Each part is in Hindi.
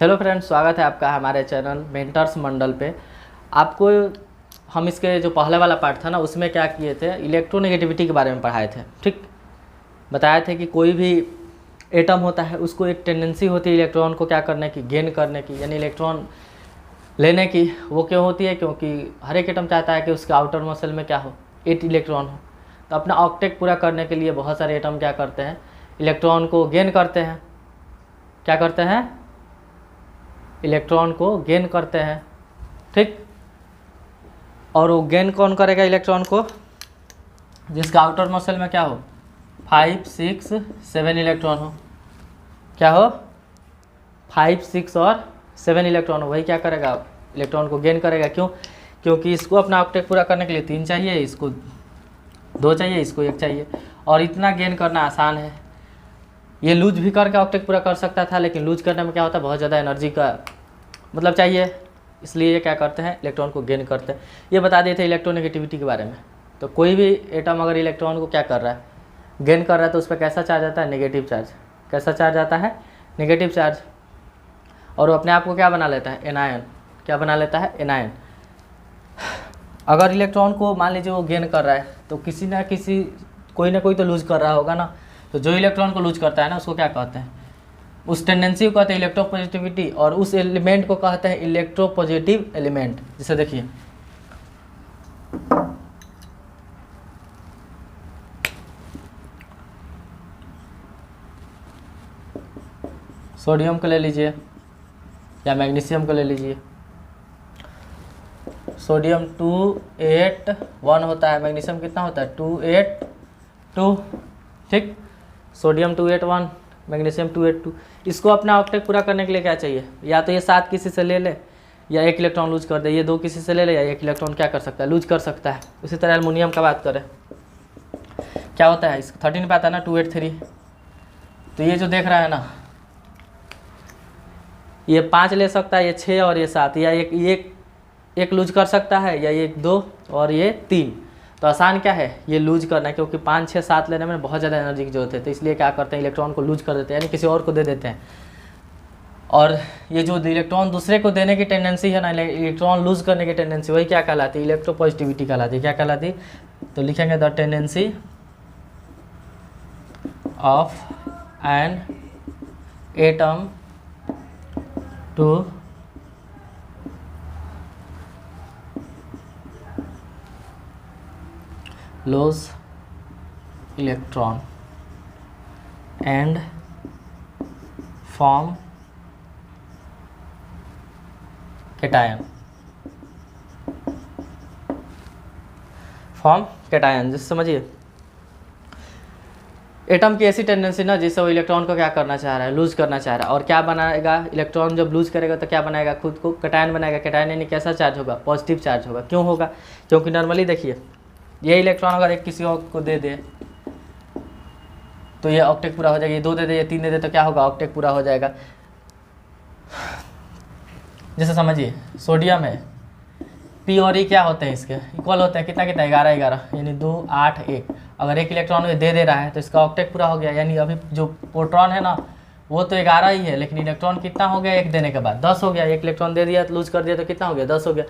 हेलो फ्रेंड्स, स्वागत है आपका हमारे चैनल मेंटर्स मंडल पे। आपको हम इसके जो पहले वाला पार्ट था ना, उसमें क्या किए थे, इलेक्ट्रोनेगेटिविटी के बारे में पढ़ाए थे। ठीक, बताए थे कि कोई भी एटम होता है उसको एक टेंडेंसी होती है इलेक्ट्रॉन को क्या करने की, गेन करने की, यानी इलेक्ट्रॉन लेने की। वो क्यों होती है? क्योंकि हर एक एटम चाहता है कि उसके आउटर मसल में क्या हो, 8 इलेक्ट्रॉन हो। तो अपना ऑक्टेट पूरा करने के लिए बहुत सारे एटम क्या करते हैं, इलेक्ट्रॉन को गेन करते हैं। क्या करते हैं? इलेक्ट्रॉन को गेन करते हैं। ठीक, और वो गेन कौन करेगा इलेक्ट्रॉन को? जिसका आउटर मसल में क्या हो, 5, 6, 7 इलेक्ट्रॉन हो। क्या हो? 5, 6 और 7 इलेक्ट्रॉन हो। वही क्या करेगा, इलेक्ट्रॉन को गेन करेगा। क्यों? क्योंकि इसको अपना ऑक्टेट पूरा करने के लिए 3 चाहिए, इसको 2 चाहिए, इसको 1 चाहिए। और इतना गेन करना आसान है। ये लूज भी करके ऑक्टेट पूरा कर सकता था, लेकिन लूज करने में क्या होता है, बहुत ज़्यादा एनर्जी का मतलब चाहिए, इसलिए ये क्या करते हैं, इलेक्ट्रॉन को गेन करते हैं। ये बता दिए थे इलेक्ट्रोनेगेटिविटी के बारे में। तो कोई भी एटम अगर इलेक्ट्रॉन को क्या कर रहा है, गेन कर रहा है, तो उस पर कैसा चार्ज आता है, नेगेटिव चार्ज। कैसा चार्ज आता है? Negative charge. और वो अपने आप को क्या बना लेता है, एनायन। क्या बना लेता है? एनायन। अगर इलेक्ट्रॉन को मान लीजिए वो गेन कर रहा है, तो किसी ना किसी कोई ना कोई तो लूज कर रहा होगा ना। तो जो इलेक्ट्रॉन को लूज करता है ना, उसको क्या कहते हैं, उस टेंडेंसी को कहते हैं इलेक्ट्रोपॉजिटिविटी, और उस एलिमेंट को कहते हैं इलेक्ट्रोपॉजिटिव एलिमेंट। जैसे देखिए, सोडियम को ले लीजिए या मैग्नीशियम को ले लीजिए। सोडियम 281 होता है, मैग्नीशियम कितना होता है, 282। ठीक, सोडियम 281, मैग्नीशियम 282। इसको अपना ऑक्टेट पूरा करने के लिए क्या चाहिए, या तो ये 7 किसी से ले ले, या 1 इलेक्ट्रॉन लूज कर दे। ये 2 किसी से ले ले, या 1 इलेक्ट्रॉन क्या कर सकता है, लूज कर सकता है। उसी तरह एल्युमिनियम का बात करें, क्या होता है, इस 13 पे आता है ना 283। तो ये जो देख रहा है ना, ये 5 ले सकता है, ये 6 और ये 7, या एक लूज कर सकता है, या ये 2 और ये 3। तो आसान क्या है, ये लूज करना है, क्योंकि 5, 6, 7 लेने में बहुत ज़्यादा एनर्जी की जरूरत है। तो इसलिए क्या करते हैं, इलेक्ट्रॉन को लूज कर देते हैं, यानी किसी और को दे देते हैं। और ये जो इलेक्ट्रॉन दूसरे को देने की टेंडेंसी है ना, इलेक्ट्रॉन लूज करने की टेंडेंसी, वही क्या कहलाती है, इलेक्ट्रोपॉजिटिविटी कहलाती है। क्या कहलाती? तो लिखेंगे the tendency of an atom to lose electron and form cation। Form cation, जिससे समझिए एटम की ऐसी टेंडेंसी ना, जिससे वो इलेक्ट्रॉन को क्या करना चाह रहा है, लूज करना चाह रहा है। और क्या बनाएगा इलेक्ट्रॉन, जब लूज करेगा तो क्या बनाएगा, खुद को कैटायन बनाएगा। कैटायन यानी कैसा चार्ज होगा, पॉजिटिव चार्ज होगा। क्यों होगा? क्योंकि नॉर्मली देखिए, ये इलेक्ट्रॉन अगर एक किसी और को दे दे तो ये ऑक्टेट पूरा हो जाएगा। ये 2 दे दे, ये 3 दे दे, तो क्या होगा, ऑक्टेट पूरा हो जाएगा। जैसे समझिए, सोडियम है, पी और ई क्या होते हैं, इसके इक्वल होते हैं। कितना कितना, 11 11, यानी 2 8 1। अगर एक इलेक्ट्रॉन में दे रहा है तो इसका ऑक्टेट पूरा हो गया। यानी अभी जो प्रोटॉन है ना, वो तो 11 ही है, लेकिन इलेक्ट्रॉन कितना हो गया, 1 देने के बाद 10 हो गया। 1 इलेक्ट्रॉन दे दिया, लूज कर दिया, तो कितना हो गया, 10 हो गया।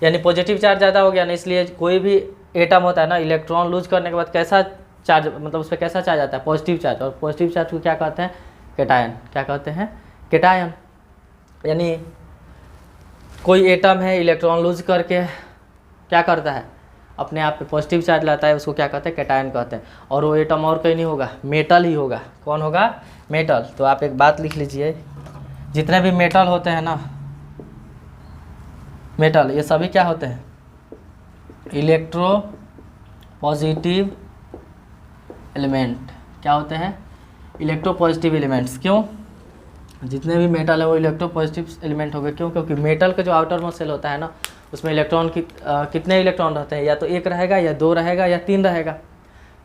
यानी पॉजिटिव चार्ज ज़्यादा हो गया ना। इसलिए कोई भी एटम होता है ना, इलेक्ट्रॉन लूज करने के बाद कैसा चार्ज, मतलब उस पर कैसा चार्ज आता है, पॉजिटिव चार्ज। और पॉजिटिव चार्ज को क्या कहते हैं, कैटायन। क्या कहते हैं, कैटायन। यानी कोई एटम है, इलेक्ट्रॉन लूज करके क्या करता है, अपने आप पे पॉजिटिव चार्ज लाता है, उसको क्या कहते हैं, कैटायन कहते हैं। और वो एटम और कहीं नहीं होगा, मेटल ही होगा। कौन होगा, मेटल। तो आप एक बात लिख लीजिए, जितने भी मेटल होते हैं ना, मेटल, ये सभी क्या होते हैं, इलेक्ट्रो पॉजिटिव एलिमेंट। क्या होते हैं, इलेक्ट्रो पॉजिटिव एलिमेंट्स। क्यों? जितने भी मेटल है वो इलेक्ट्रो पॉजिटिव एलिमेंट हो गए। क्यों? क्योंकि मेटल का जो आउटर मोस्ट सेल होता है ना, उसमें इलेक्ट्रॉन की कितने इलेक्ट्रॉन रहते हैं, या तो 1 रहेगा, या 2 रहेगा, या 3 रहेगा।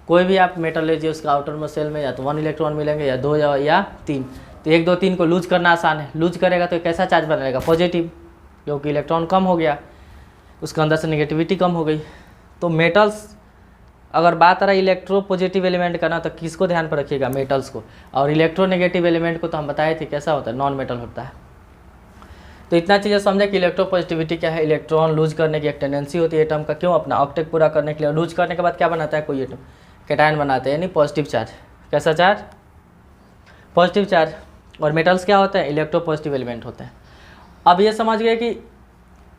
कोई भी आप मेटल लीजिए, उसका आउटर मोस्ट सेल में या तो 1 इलेक्ट्रॉन मिलेंगे, या 2 या 3। तो 1 2 3 को लूज करना आसान है। लूज करेगा तो कैसा चार्ज बनेगा, पॉजिटिव, क्योंकि इलेक्ट्रॉन कम हो गया, उसके अंदर से नेगेटिविटी कम हो गई। तो मेटल्स, अगर बात आ रहा है इलेक्ट्रो पॉजिटिव एलिमेंट का ना, तो किसको ध्यान पर रखिएगा, मेटल्स को। और इलेक्ट्रोनेगेटिव एलिमेंट को तो हम बताए थे कैसा होता है, नॉन मेटल होता है। तो इतना चीज़ें समझे कि इलेक्ट्रोपॉजिटिविटी क्या है। इलेक्ट्रॉन लूज करने की एक टेंडेंसी होती है एटम का, क्यों, अपना ऑक्टेट पूरा करने के लिए। लूज करने के बाद क्या बनाता है कोई एटम, कैटायन बनाते हैं, यानी पॉजिटिव चार्ज। कैसा चार्ज, पॉजिटिव चार्ज। और मेटल्स क्या होते हैं, इलेक्ट्रोपॉजिटिव एलिमेंट होते हैं। अब ये समझ गए कि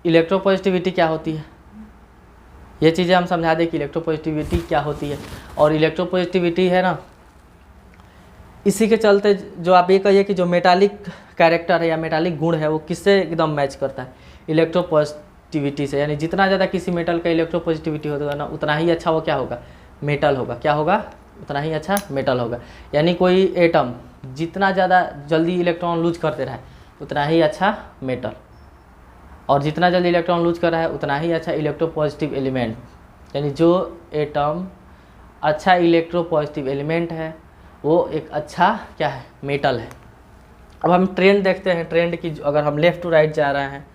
इलेक्ट्रोपॉजिटिविटी क्या होती है, ये चीज़ें हम समझा दें कि इलेक्ट्रोपॉजिटिविटी क्या होती है। और इलेक्ट्रोपॉजिटिविटी है ना, इसी के चलते जो आप ये कहिए कि जो मेटालिक कैरेक्टर है या मेटालिक गुण है वो किससे एकदम मैच करता है, इलेक्ट्रोपॉजिटिविटी से। यानी जितना ज़्यादा किसी मेटल का इलेक्ट्रोपॉजिटिविटी होगा ना, उतना ही अच्छा वो क्या होगा, मेटल होगा। क्या होगा, उतना ही अच्छा मेटल होगा। यानी कोई एटम जितना ज़्यादा जल्दी इलेक्ट्रॉन लूज करते रहे उतना ही अच्छा मेटल, और जितना जल्दी इलेक्ट्रॉन लूज कर रहा है उतना ही अच्छा इलेक्ट्रोपॉजिटिव एलिमेंट। यानी जो एटम अच्छा इलेक्ट्रोपॉजिटिव एलिमेंट है वो एक अच्छा क्या है, मेटल है। अब हम ट्रेंड देखते हैं, ट्रेंड की अगर हम लेफ़्ट टू राइट जा रहे हैं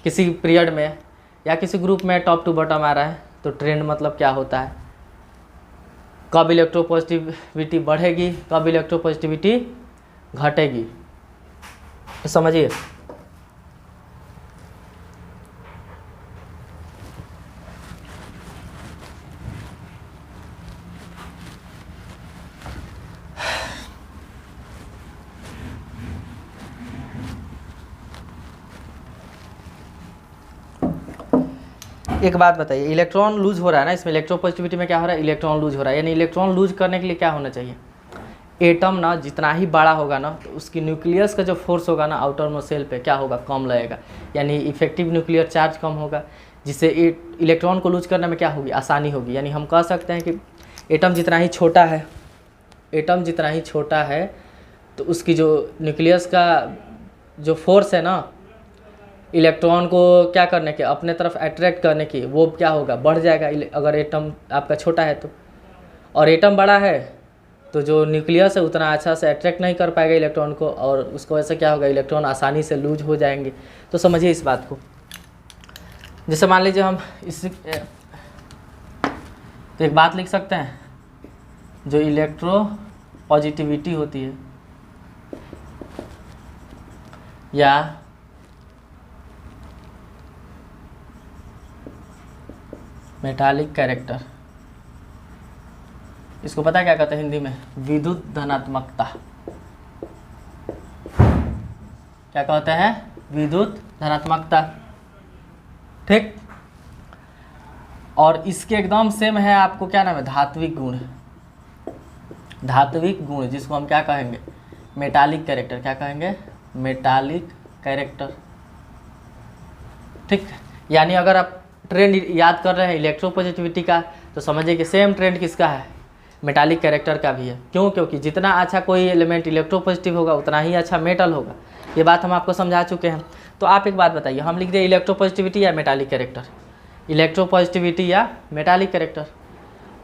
किसी पीरियड में या किसी ग्रुप में टॉप टू बॉटम आ रहा है, तो ट्रेंड मतलब क्या होता है, कब इलेक्ट्रोपॉजिटिविटी बढ़ेगी, कब इलेक्ट्रोपॉजिटिविटी घटेगी, तो समझिए। एक बात बताइए, इलेक्ट्रॉन लूज हो रहा है ना, इसमें इलेक्ट्रोपॉजिटिविटी में क्या हो रहा है, इलेक्ट्रॉन लूज हो रहा है। यानी इलेक्ट्रॉन लूज करने के लिए क्या होना चाहिए, एटम ना जितना ही बड़ा होगा ना तो उसकी न्यूक्लियस का जो फोर्स होगा ना आउटर मोस्ट शेल पे क्या होगा, कम लगेगा। यानी इफेक्टिव न्यूक्लियर चार्ज कम होगा, जिससे इलेक्ट्रॉन को लूज करने में क्या होगी, आसानी होगी। यानी हम कह सकते हैं कि एटम जितना ही छोटा है, एटम जितना ही छोटा है तो उसकी जो न्यूक्लियस का जो फोर्स है ना इलेक्ट्रॉन को क्या करने के, अपने तरफ अट्रैक्ट करने की, वो क्या होगा, बढ़ जाएगा अगर एटम आपका छोटा है तो। और एटम बड़ा है तो जो न्यूक्लियस है उतना अच्छा से अट्रैक्ट नहीं कर पाएगा इलेक्ट्रॉन को, और उसको वैसे क्या होगा, इलेक्ट्रॉन आसानी से लूज हो जाएंगे। तो समझिए इस बात को। जैसे मान लीजिए हम इस तो एक बात लिख सकते हैं, जो इलेक्ट्रो पॉजिटिविटी होती है या मेटालिक कैरेक्टर, इसको पता है क्या कहते हैं हिंदी में, विद्युत धनात्मकता। क्या कहते हैं, विद्युत धनात्मकता, ठीक। और इसके एकदम सेम है, आपको क्या नाम है, धात्विक गुण। धात्विक गुण जिसको हम क्या कहेंगे, मेटालिक कैरेक्टर। क्या कहेंगे, मेटालिक कैरेक्टर, ठीक। यानी अगर आप ट्रेंड याद कर रहे हैं इलेक्ट्रोपॉजिटिविटी का तो समझिए कि सेम ट्रेंड किसका है, मेटालिक कैरेक्टर का भी है। क्यों, क्योंकि जितना अच्छा कोई एलिमेंट इलेक्ट्रोपॉजिटिव होगा उतना ही अच्छा मेटल होगा। ये बात हम आपको समझा चुके हैं। तो आप एक बात बताइए, हम लिख दें इलेक्ट्रोपॉजिटिविटी या मेटालिक कैरेक्टर, इलेक्ट्रोपॉजिटिविटी या मेटालिक कैरेक्टर।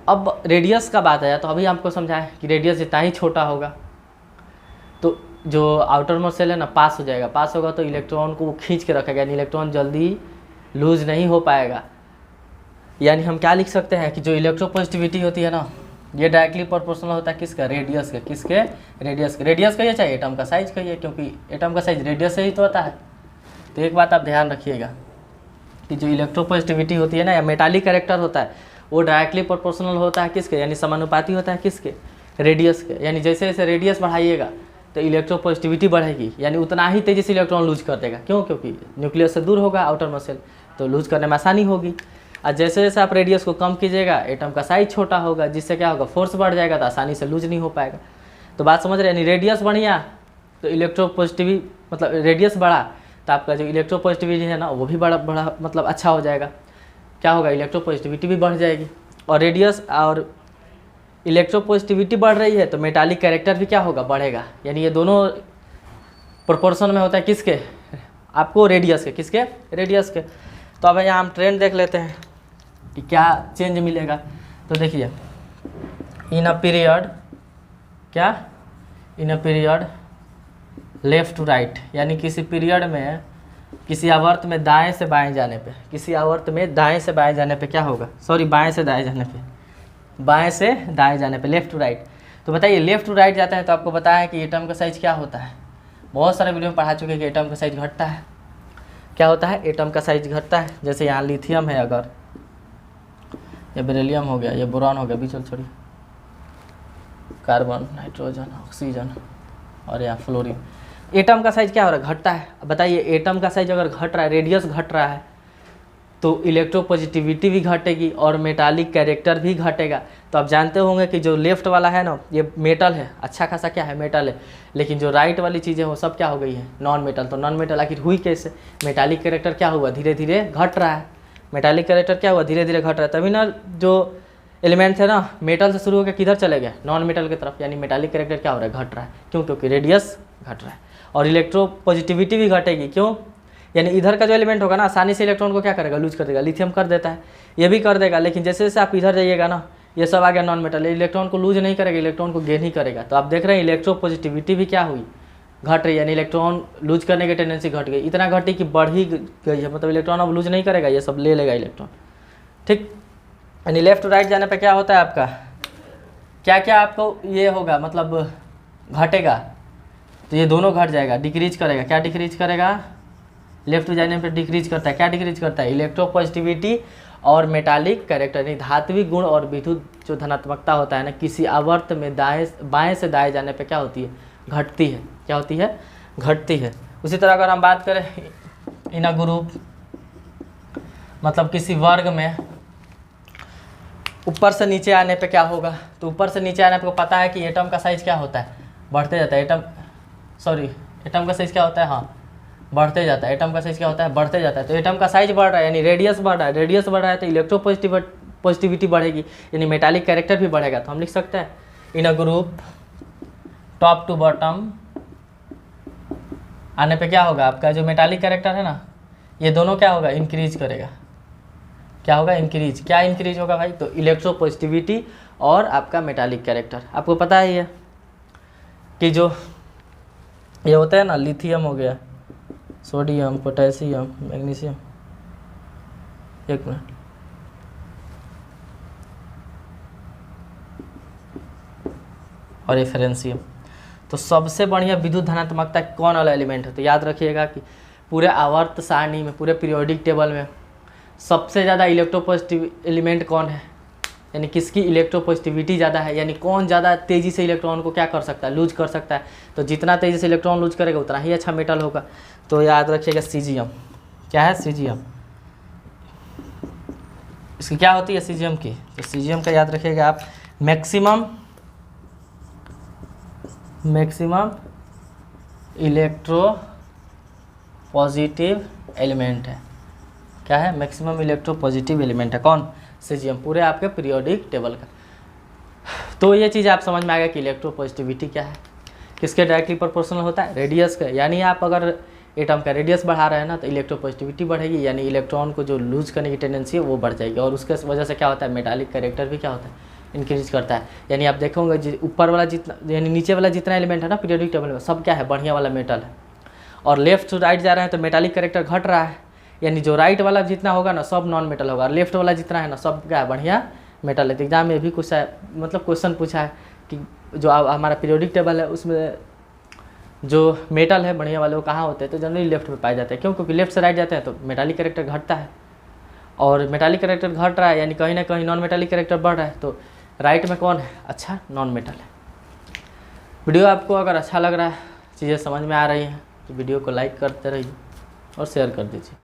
अब रेडियस का बात आया तो अभी आपको समझाएं कि रेडियस जितना ही छोटा होगा तो जो आउटर मोस्ट शेल है ना पास हो जाएगा, पास होगा तो इलेक्ट्रॉन को वो खींच के रखेगा, यानी इलेक्ट्रॉन जल्दी लूज नहीं हो पाएगा। यानी हम क्या लिख सकते हैं कि जो इलेक्ट्रोपॉजिटिविटी होती है ना ये डायरेक्टली प्रोपोर्शनल होता है किसका, रेडियस के। किसके, रेडियस के। रेडियस कहिए चाहे एटम का साइज कहिए, क्योंकि एटम का साइज रेडियस से ही तो होता है। तो एक बात आप ध्यान रखिएगा कि जो इलेक्ट्रोपॉजिटिविटी होती है ना या मेटालिक कैरेक्टर होता है वो डायरेक्टली प्रोपोर्शनल होता है किसके, यानी समानुपाती होता है किसके, रेडियस के। यानी जैसे जैसे रेडियस बढ़ाइएगा तो इलेक्ट्रोपॉजिटिविटी बढ़ेगी, यानी उतना ही तेज़ी से इलेक्ट्रॉन लूज कर देगा। क्यों, क्योंकि न्यूक्लियस से दूर होगा आउटर मोस्ट शेल, तो लूज करने में आसानी होगी। और जैसे जैसे आप रेडियस को कम कीजिएगा एटम का साइज छोटा होगा, जिससे क्या होगा, फोर्स बढ़ जाएगा तो आसानी से लूज नहीं हो पाएगा। तो बात समझ रहे हैं, यानी रेडियस बढ़िया तो इलेक्ट्रोपॉजिटिविटी, मतलब रेडियस बढ़ा तो आपका जो इलेक्ट्रोपॉजिटिविटी है ना वो भी बड़ा मतलब अच्छा हो जाएगा। क्या होगा, इलेक्ट्रोपॉजिटिविटी भी बढ़ जाएगी। और रेडियस और इलेक्ट्रोपॉजिटिविटी बढ़ रही है तो मेटालिक कैरेक्टर भी क्या होगा, बढ़ेगा। यानी ये दोनों प्रोपोर्शन में होता है किसके, आपको रेडियस के। किसके, रेडियस के। तो अब यहाँ हम ट्रेंड देख लेते हैं कि क्या चेंज मिलेगा। तो देखिए, इन अ पीरियड, क्या, in a period left to right, यानी किसी पीरियड में, किसी आवर्त में दाएं से बाएं जाने पे, किसी आवर्त में दाएं से बाएं जाने पे क्या होगा, सॉरी बाएं से दाएं जाने पे, बाएं से दाएं जाने पे, लेफ़्ट टू राइट। तो बताइए लेफ़्ट टू राइट जाता है तो आपको बताया कि एटम का साइज क्या होता है, बहुत सारे वीडियो में पढ़ा चुके हैं कि एटम का साइज घटता है। क्या होता है, एटम का साइज घटता है। जैसे यहाँ लिथियम है, अगर ये बेरिलियम हो गया, ये बोरॉन हो गया, बीच में छोड़िए, कार्बन, नाइट्रोजन, ऑक्सीजन और यहाँ फ्लोरीन। एटम का साइज क्या हो रहा है, घटता है। अब बताइए एटम का साइज अगर घट रहा है, रेडियस घट रहा है, तो इलेक्ट्रोपॉजिटिविटी भी घटेगी और मेटालिक कैरेक्टर भी घटेगा। तो आप जानते होंगे कि जो लेफ्ट वाला है ना, ये मेटल है, अच्छा खासा क्या है, मेटल है, लेकिन जो राइट वाली चीज़ें वो सब क्या हो गई है, नॉन मेटल। तो नॉन मेटल आखिर हुई कैसे, मेटालिक कैरेक्टर क्या हुआ, धीरे धीरे घट रहा है। मेटालिक कैरेक्टर क्या हुआ, धीरे धीरे घट रहा है, तभी ना जो एलिमेंट है ना, मेटल से शुरू होकर किधर चले गए, नॉन मेटल की तरफ, यानी मेटालिक कैरेक्टर क्या हो रहा है, घट रहा है। क्यों, क्योंकि रेडियस घट रहा है। और इलेक्ट्रोपॉजिटिविटी भी घटेगी, क्यों, यानी इधर का जो एलिमेंट होगा ना, आसानी से इलेक्ट्रॉन को क्या करेगा, लूज कर देगा। लिथियम कर देता है, ये भी कर देगा, लेकिन जैसे जैसे आप इधर जाइएगा ना, ये सब आ गया नॉन मेटल, इलेक्ट्रॉन को लूज नहीं करेगा, इलेक्ट्रॉन को गेन ही करेगा। तो आप देख रहे हैं इलेक्ट्रोपॉजिटिविटी भी क्या हुई, घट रही है, यानी इलेक्ट्रॉन लूज करने की टेंडेंसी घट गई, इतना घटी कि बढ़ ही गई है, मतलब इलेक्ट्रॉन अब लूज नहीं करेगा, ये सब ले लेगा इलेक्ट्रॉन, ठीक। यानी लेफ्ट टू राइट जाने पर क्या होता है आपका, क्या क्या आपको ये होगा, मतलब घटेगा, तो ये दोनों घट जाएगा, डिक्रीज करेगा। क्या डिक्रीज करेगा, लेफ्ट टू जाने पर डिक्रीज करता है। क्या डिक्रीज करता है, इलेक्ट्रोपॉजिटिविटी और मेटालिक कैरेक्टर, यानी धात्विक गुण और विद्युत जो धनात्मकता होता है ना, किसी आवर्त में बाएं से दाएं जाने पे क्या होती है, घटती है। क्या होती है, घटती है। उसी तरह अगर हम बात करें इन अ ग्रुप, मतलब किसी वर्ग में ऊपर से नीचे आने पे क्या होगा, तो ऊपर से नीचे आने पे को पता है कि एटम का साइज क्या होता है, बढ़ते जाता है। एटम का साइज क्या होता है, हाँ, बढ़ते जाता है। एटम का साइज क्या होता है, बढ़ते जाता है। तो एटम का साइज बढ़ रहा है, यानी रेडियस बढ़ रहा है, रेडियस बढ़ रहा है तो इलेक्ट्रोपॉजिटिविटी बढ़ेगी, यानी मेटालिक कैरेक्टर भी बढ़ेगा। तो हम लिख सकते हैं in a group top to bottom आने पे क्या होगा, आपका जो मेटालिक कैरेक्टर है ना, ये दोनों क्या होगा, इंक्रीज करेगा। क्या होगा, इंक्रीज। क्या इंक्रीज होगा भाई, तो इलेक्ट्रोपॉजिटिविटी और आपका मेटालिक कैरेक्टर। आपको पता है ये कि जो ये होता है ना, लिथियम हो गया, सोडियम, पोटेशियम, मैग्नीशियम, एक मिनट, और ये फ्रेंशियम। तो सबसे बढ़िया विद्युत धनात्मकता कौन वाला एलिमेंट है, तो याद रखिएगा कि पूरे आवर्त सारणी में, पूरे पीरियोडिक टेबल में सबसे ज़्यादा इलेक्ट्रोपॉजिटिव एलिमेंट कौन है, यानी किसकी इलेक्ट्रोपॉजिटिविटी ज़्यादा है, यानी कौन ज़्यादा तेज़ी से इलेक्ट्रॉन को क्या कर सकता है, लूज कर सकता है। तो जितना तेज़ी से इलेक्ट्रॉन लूज करेगा उतना ही अच्छा मेटल होगा। तो याद रखिएगा सीजियम। क्या है, सीजियम। इसकी क्या होती है, सीजियम की, तो सीजियम का याद रखिएगा आप, मैक्सिमम इलेक्ट्रो पॉजिटिव एलिमेंट है। क्या है, मैक्सिमम इलेक्ट्रो पॉजिटिव एलिमेंट है, कौन, सीजियम, पूरे आपके पीरियोडिक टेबल का। तो ये चीज़ आप समझ में आ गया कि इलेक्ट्रो पॉजिटिविटी क्या है, किसके डायरेक्टली प्रोपोर्शनल होता है, रेडियस का। यानी आप अगर एटम का रेडियस बढ़ा रहे हैं ना, तो इलेक्ट्रोपॉजिटिविटी बढ़ेगी, यानी इलेक्ट्रॉन को जो लूज करने की टेंडेंसी है वो बढ़ जाएगी। और उसके वजह से क्या होता है, मेटालिक कैरेक्टर भी क्या होता है, इंक्रीज करता है। यानी आप देखोगे ऊपर वाला जितना, यानी नीचे वाला जितना एलिमेंट है ना पीरियोडिक टेबल में, सब क्या है, बढ़िया वाला मेटल है। और लेफ्ट टू राइट जा रहे हैं तो मेटालिक कैरेक्टर घट रहा है, यानी जो राइट वाला जितना होगा ना सब नॉन मेटल होगा, और लेफ्ट वाला जितना है ना सब क्या है, बढ़िया मेटल है। तो एग्जाम में भी कुछ है, मतलब क्वेश्चन पूछा है कि जो हमारा पीरियोडिक टेबल है उसमें जो मेटल है बढ़िया वाले वो कहाँ होते हैं, तो जनरली लेफ्ट में पाए जाते हैं। क्यों, क्योंकि लेफ्ट से राइट जाते हैं तो मेटालिक कैरेक्टर घटता है, और मेटालिक कैरेक्टर घट रहा है यानी कहीं ना कहीं नॉन मेटालिक कैरेक्टर बढ़ रहा है। तो राइट में कौन है, अच्छा नॉन मेटल है। वीडियो आपको अगर अच्छा लग रहा है, चीज़ें समझ में आ रही हैं, तो वीडियो को लाइक करते रहिए और शेयर कर दीजिए।